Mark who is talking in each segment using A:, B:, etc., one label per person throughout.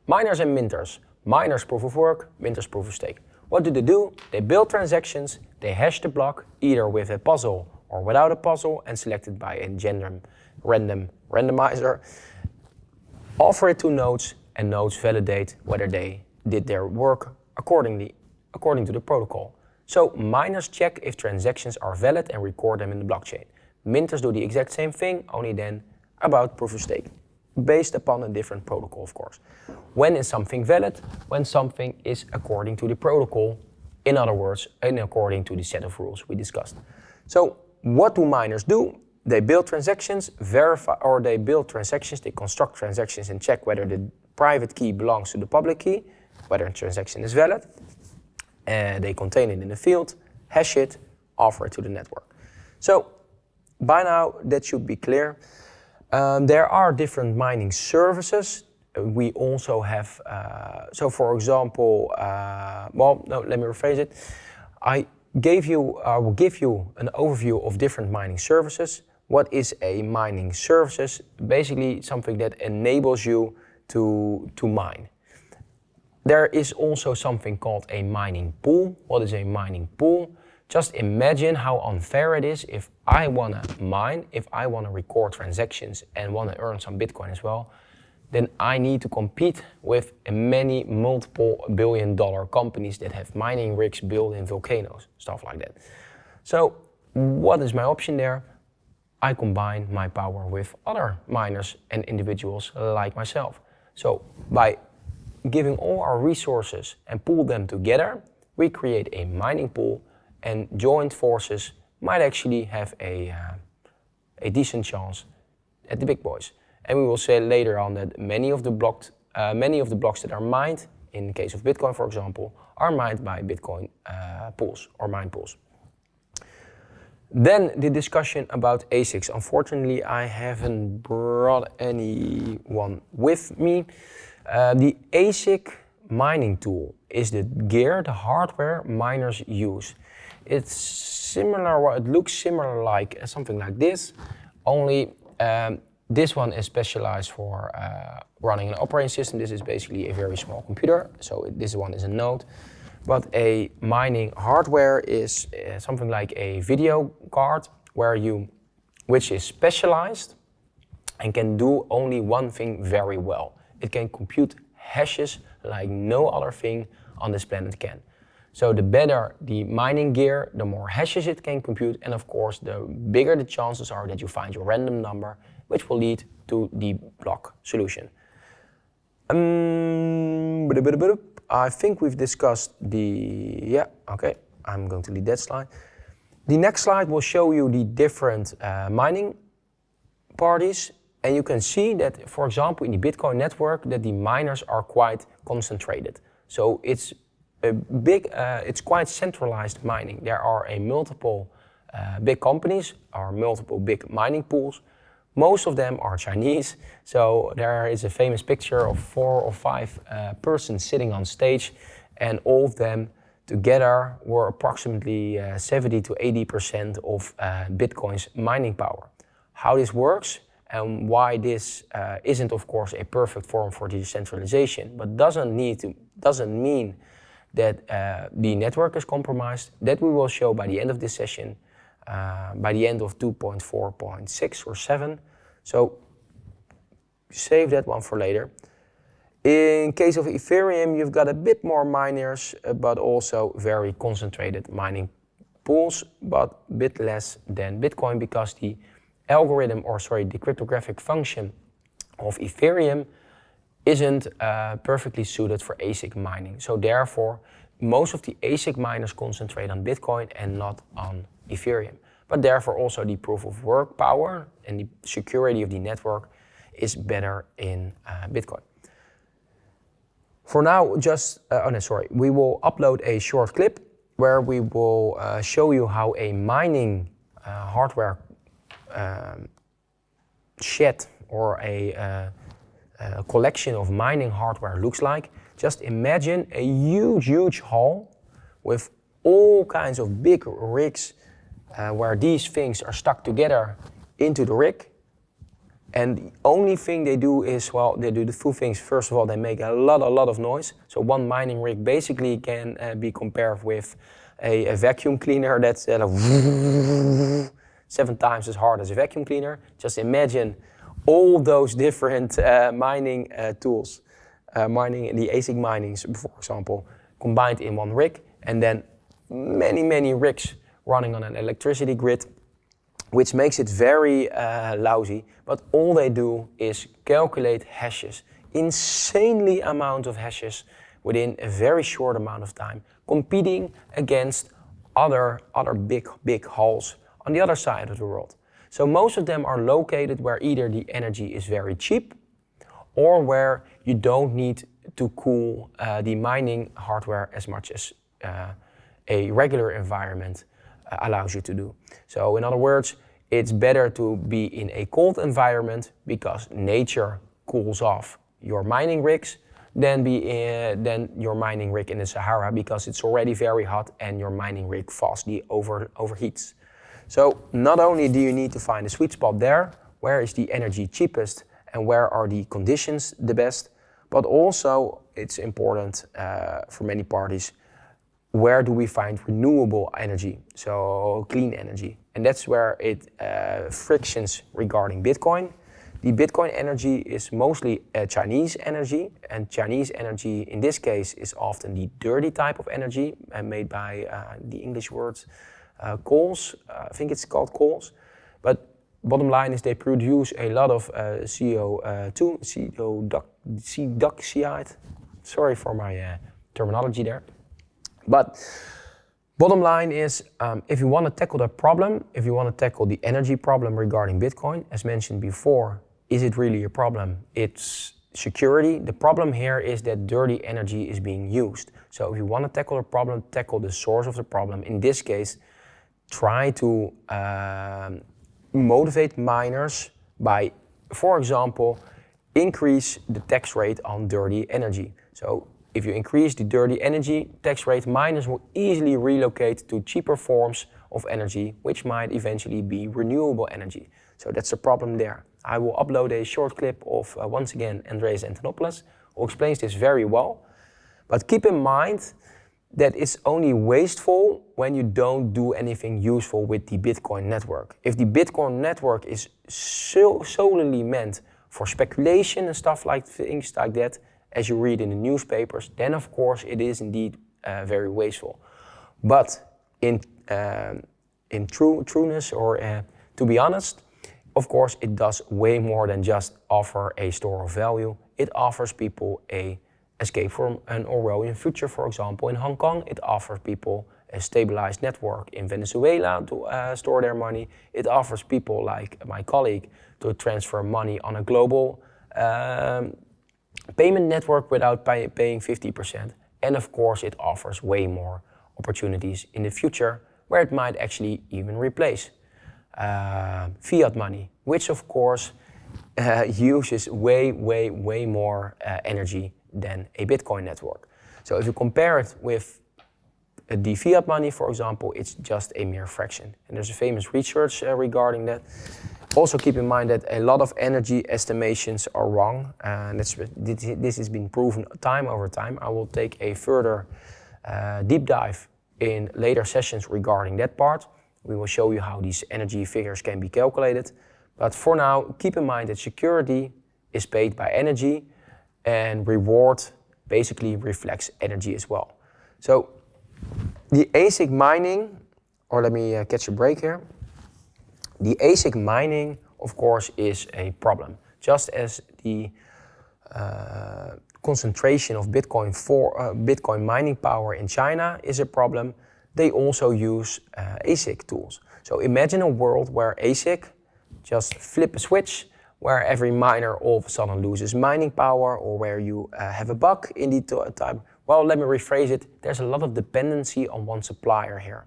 A: Miners and minters. Miners proof of work, minters proof of stake. What do? They build transactions, they hash the block either with a puzzle or without a puzzle and select it by a random randomizer. Offer it to nodes and nodes validate whether they did their work according to the protocol. So miners check if transactions are valid and record them in the blockchain. Minters do the exact same thing, only then about proof of stake, based upon a different protocol, of course. When is something valid? When something is according to the protocol, in other words, according to the set of rules we discussed. So what do miners do? They build transactions, they construct transactions and check whether the private key belongs to the public key, whether a transaction is valid. They contain it in the field, hash it, offer it to the network. So by now that should be clear. There are different mining services. We also have, so for example, let me rephrase it. I will give you an overview of different mining services. What is a mining services? Basically something that enables you to mine. There is also something called a mining pool. What is a mining pool? Just imagine how unfair it is if I want to mine, if I want to record transactions and want to earn some Bitcoin as well, then I need to compete with many multiple billion-dollar companies that have mining rigs built in volcanoes, stuff like that. So what is my option there? I combine my power with other miners and individuals like myself. So by giving all our resources and pool them together, we create a mining pool, and joint forces might actually have a decent chance at the big boys. And we will say later on that many of the blocks that are mined, in the case of Bitcoin for example, are mined by Bitcoin pools or mine pools. Then the discussion about ASICs. Unfortunately, I haven't brought anyone with me. The Asic mining tool is the gear, the hardware miners use. It's similar, or it looks similar like something like this, only this one is specialized for running an operating system. This is basically a very small computer, so this one is a node. But a mining hardware is something like a video card which is specialized and can do only one thing very well. It can compute hashes like no other thing on this planet can. So the better the mining gear, the more hashes it can compute, and of course the bigger the chances are that you find your random number, which will lead to the block solution. I think we've discussed I'm going to leave that slide. The next slide will show you the different mining parties, and you can see that, for example, in the Bitcoin network, that the miners are quite concentrated. So it's quite centralized mining. There are multiple big companies or multiple big mining pools. Most of them are Chinese, so there is a famous picture of 4 or 5 persons sitting on stage, and all of them together were approximately 70 to 80% of Bitcoin's mining power. How this works and why this isn't, of course, a perfect form for decentralization, but doesn't mean that the network is compromised. That we will show by the end of this session, by the end of 2.4.6 or 7. So save that one for later. In case of Ethereum, you've got a bit more miners, but also very concentrated mining pools, but a bit less than Bitcoin, because the the cryptographic function of Ethereum isn't perfectly suited for ASIC mining. So therefore, most of the ASIC miners concentrate on Bitcoin and not on Ethereum. But therefore also the proof of work power and the security of the network is better in Bitcoin. For now, we will upload a short clip where we will show you how a mining hardware shed or a collection of mining hardware looks like. Just imagine a huge hall with all kinds of big rigs where these things are stuck together into the rig, And the only thing they do is, well, they do the two things. First of all, they make a lot of noise. So one mining rig basically can be compared with a vacuum cleaner that's 7 times as hard as a vacuum cleaner. Just imagine all those different mining tools, mining the Asic Minings, for example, combined in one rig, and then many rigs running on an electricity grid, which makes it very lousy. But all they do is calculate hashes, insanely amount of hashes within a very short amount of time, competing against other big halls on the other side of the world. So most of them are located where either the energy is very cheap or where you don't need to cool the mining hardware as much as a regular environment allows you to do. So in other words, it's better to be in a cold environment because nature cools off your mining rigs than your mining rig in the Sahara because it's already very hot and your mining rig fastly overheats. So not only do you need to find a sweet spot there, where is the energy cheapest and where are the conditions the best, but also it's important for many parties, where do we find renewable energy, so clean energy. And that's where it frictions regarding Bitcoin. The Bitcoin energy is mostly Chinese energy, and Chinese energy in this case is often the dirty type of energy made by the English words coals. I think it's called coals. But bottom line is they produce a lot of CO2 dioxide. Sorry for my terminology there. But bottom line is, if you want to tackle the problem, if you want to tackle the energy problem regarding Bitcoin, as mentioned before, is it really a problem? It's security. The problem here is that dirty energy is being used. So if you want to tackle the problem, tackle the source of the problem. In this case, try to motivate miners by, for example, increase the tax rate on dirty energy. So if you increase the dirty energy tax rate, miners will easily relocate to cheaper forms of energy, which might eventually be renewable energy. So that's the problem there. I will upload a short clip of, once again, Andreas Antonopoulos, who explains this very well. But keep in mind that it's only wasteful when you don't do anything useful with the Bitcoin network. If the Bitcoin network is solely meant for speculation and stuff like things like that, as you read in the newspapers, then of course it is indeed very wasteful. But in trueness, or to be honest, of course it does way more than just offer a store of value. It offers people a escape from an Orwellian future, for example. In Hong Kong, it offers people a stabilized network in Venezuela to store their money. It offers people like my colleague to transfer money on a global payment network without paying 50%. And of course, it offers way more opportunities in the future where it might actually even replace fiat money, which of course uses way more energy than a Bitcoin network. So if you compare it with the fiat money, for example, it's just a mere fraction. And there's a famous research regarding that. Also keep in mind that a lot of energy estimations are wrong, and this has been proven time over time. I will take a further deep dive in later sessions regarding that part. We will show you how these energy figures can be calculated. But for now, keep in mind that security is paid by energy, and reward basically reflects energy as well. So the Asic mining, or let me catch a break here. The Asic mining, of course, is a problem. Just as the concentration of Bitcoin mining power in China is a problem, they also use Asic tools. So imagine a world where Asic just flip a switch, where every miner all of a sudden loses mining power, or where you have a bug in the time. Well, let me rephrase it. There's a lot of dependency on one supplier here.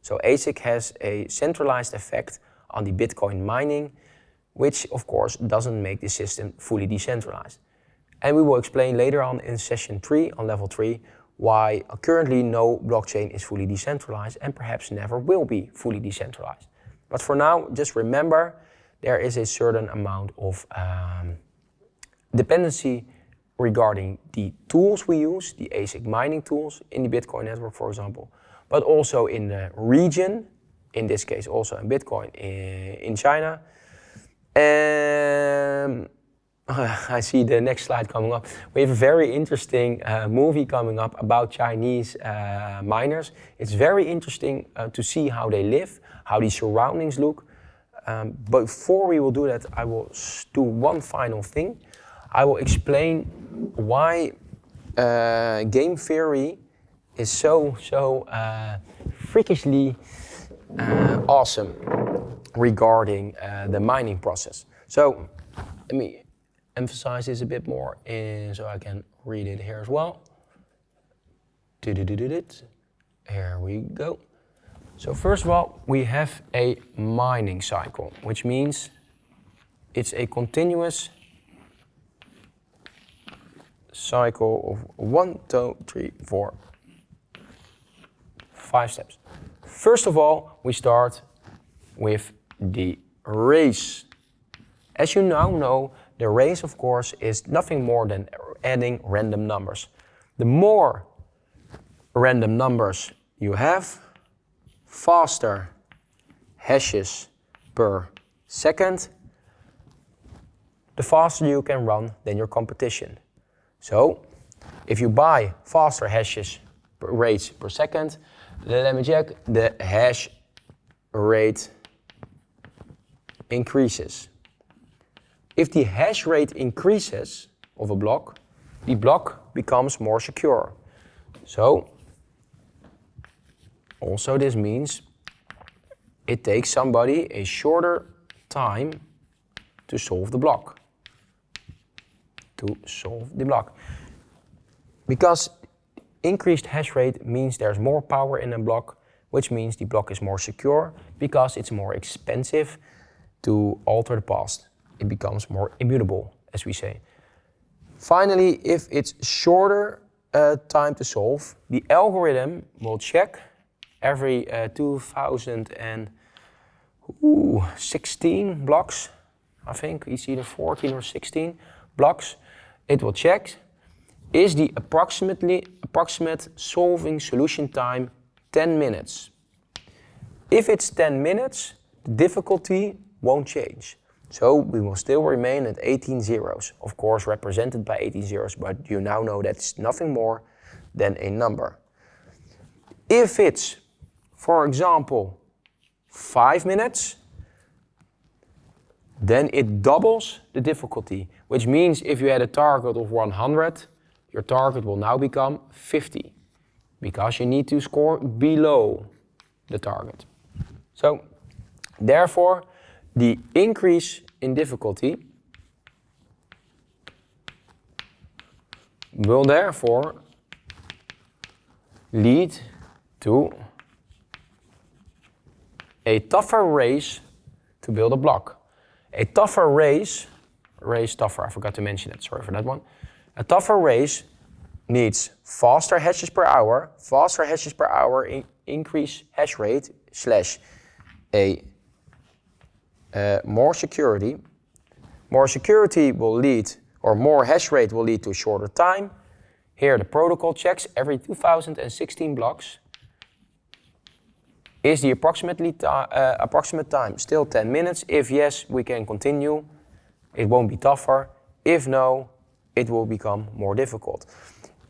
A: So Asic has a centralized effect on the Bitcoin mining, which of course doesn't make the system fully decentralized. And we will explain later on in session 3, on level 3, why currently no blockchain is fully decentralized and perhaps never will be fully decentralized. But for now, just remember there is a certain amount of dependency regarding the tools we use, the Asic mining tools in the Bitcoin network, for example, but also in the region, in this case also in Bitcoin in China. I see the next slide coming up. We have a very interesting movie coming up about Chinese miners. It's very interesting to see how they live, how the surroundings look. But before we will do that, I will do one final thing. I will explain why game theory is so freakishly awesome regarding the mining process. So let me emphasize this a bit more so I can read it here as well. Here we go. So first of all, we have a mining cycle, which means it's a continuous cycle of 1, 2, 3, 4, 5 steps. First of all, we start with the race. As you now know, the race, of course, is nothing more than adding random numbers. The more random numbers you have, faster hashes per second, the faster you can run than your competition. So, if you buy faster hashes rates per second, then let me check, the hash rate increases. If the hash rate increases of a block, the block becomes more secure. So, also this means it takes somebody a shorter time to solve the block. Because increased hash rate means there's more power in a block, which means the block is more secure because it's more expensive to alter the past. It becomes more immutable, as we say. Finally, if it's shorter time to solve, the algorithm will check every 2016 blocks, I think it's either 14 or 16 blocks. It will check, is the approximate solving solution time 10 minutes? If it's 10 minutes, the difficulty won't change. So we will still remain at 18 zeros, of course represented by 18 zeros, but you now know that's nothing more than a number. If it's, for example, 5 minutes, then it doubles the difficulty, which means if you had a target of 100, your target will now become 50, because you need to score below the target. So, therefore, the increase in difficulty will therefore lead to a tougher race to build a block. A tougher race, tougher, I forgot to mention it, sorry for that one. A tougher race needs faster hashes per hour. Faster hashes per hour increase hash rate / a more security. More security will lead, or more hash rate will lead to shorter time. Here the protocol checks every 2016 blocks. Is the approximate time still 10 minutes? If yes, we can continue. It won't be tougher. If no, it will become more difficult.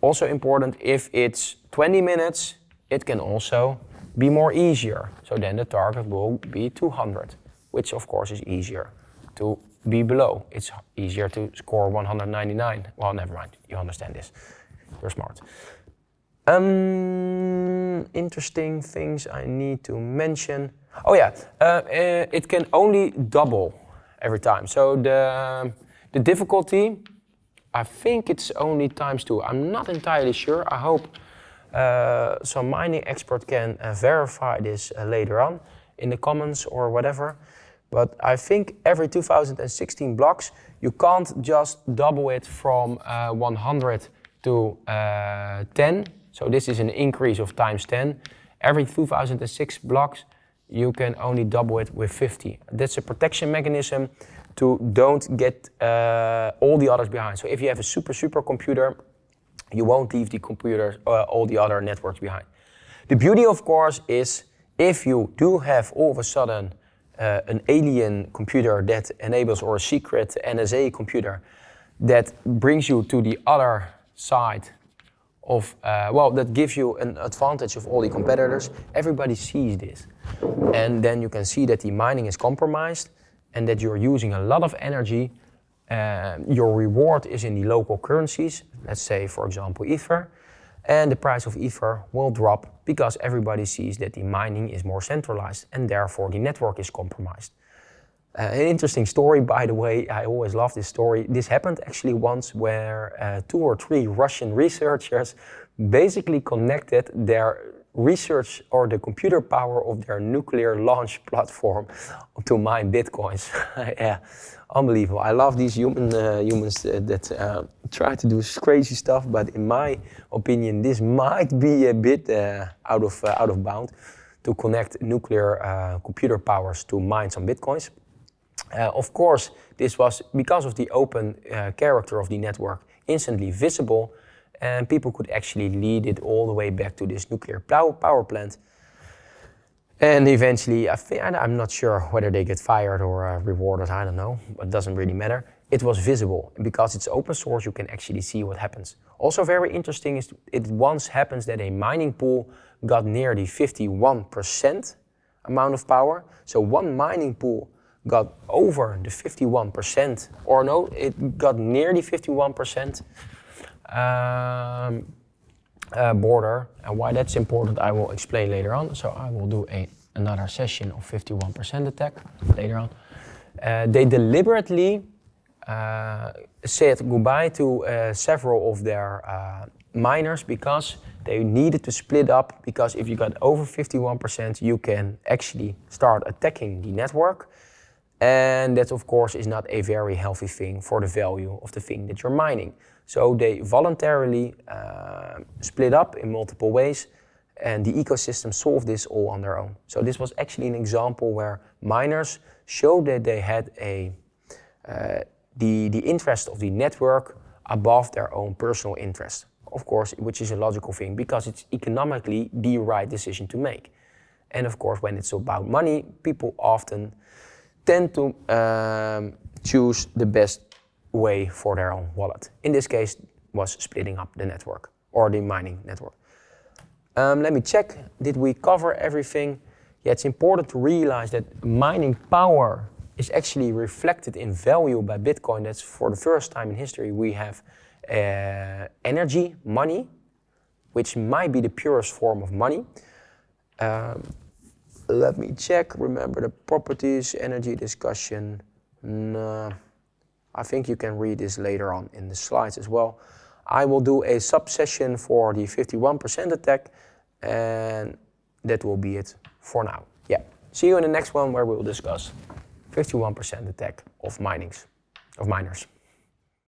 A: Also important, if it's 20 minutes, it can also be more easier. So then the target will be 200, which of course is easier to be below. It's easier to score 199. Well, never mind, you understand this. You're smart. Interesting things I need to mention. Oh yeah, it can only double every time. So the difficulty, I think it's only ×2. I'm not entirely sure. I hope some mining expert can verify this later on in the comments or whatever. But I think every 2016 blocks, you can't just double it from 100 to 10. So this is an increase of ×10. Every 2006 blocks, you can only double it with 50. That's a protection mechanism to don't get all the others behind. So if you have a super computer, you won't leave the computer, all the other networks behind. The beauty, of course, is if you do have all of a sudden an alien computer that enables, or a secret NSA computer that brings you to the other side of, that gives you an advantage of all the competitors, everybody sees this. And then you can see that the mining is compromised and that you're using a lot of energy. Your reward is in the local currencies, let's say, for example, Ether, and the price of Ether will drop because everybody sees that the mining is more centralized and therefore the network is compromised. An interesting story, by the way, I always love this story. This happened actually once where 2 or 3 Russian researchers basically connected their research or the computer power of their nuclear launch platform to mine bitcoins. Yeah, unbelievable. I love these humans that try to do crazy stuff, but in my opinion, this might be a bit out of bound to connect nuclear computer powers to mine some bitcoins. Of course, this was because of the open character of the network instantly visible, and people could actually lead it all the way back to this nuclear power plant. And eventually, I'm not sure whether they get fired or rewarded, I don't know, but it doesn't really matter. It was visible, and because it's open source, you can actually see what happens. Also very interesting is it once happens that a mining pool got near the 51% amount of power. So one mining pool got over the 51%, or no, it got near the 51% border. And why that's important, I will explain later on. So I will do another session of 51% attack later on. They deliberately said goodbye to several of their miners because they needed to split up, because if you got over 51%, you can actually start attacking the network. And that, of course, is not a very healthy thing for the value of the thing that you're mining. So they voluntarily split up in multiple ways, and the ecosystem solved this all on their own. So this was actually an example where miners showed that they had the interest of the network above their own personal interest. Of course, which is a logical thing because it's economically the right decision to make. And of course, when it's about money, people often tend to choose the best way for their own wallet. In this case, was splitting up the network or the mining network. Let me check, did we cover everything? Yeah, it's important to realize that mining power is actually reflected in value by Bitcoin. That's for the first time in history we have energy, money, which might be the purest form of money. Let me check, remember the properties, energy discussion. No, I think you can read this later on in the slides as well. I will do a sub-session for the 51% attack, and that will be it for now. Yeah, see you in the next one where we will discuss 51% attack of miners.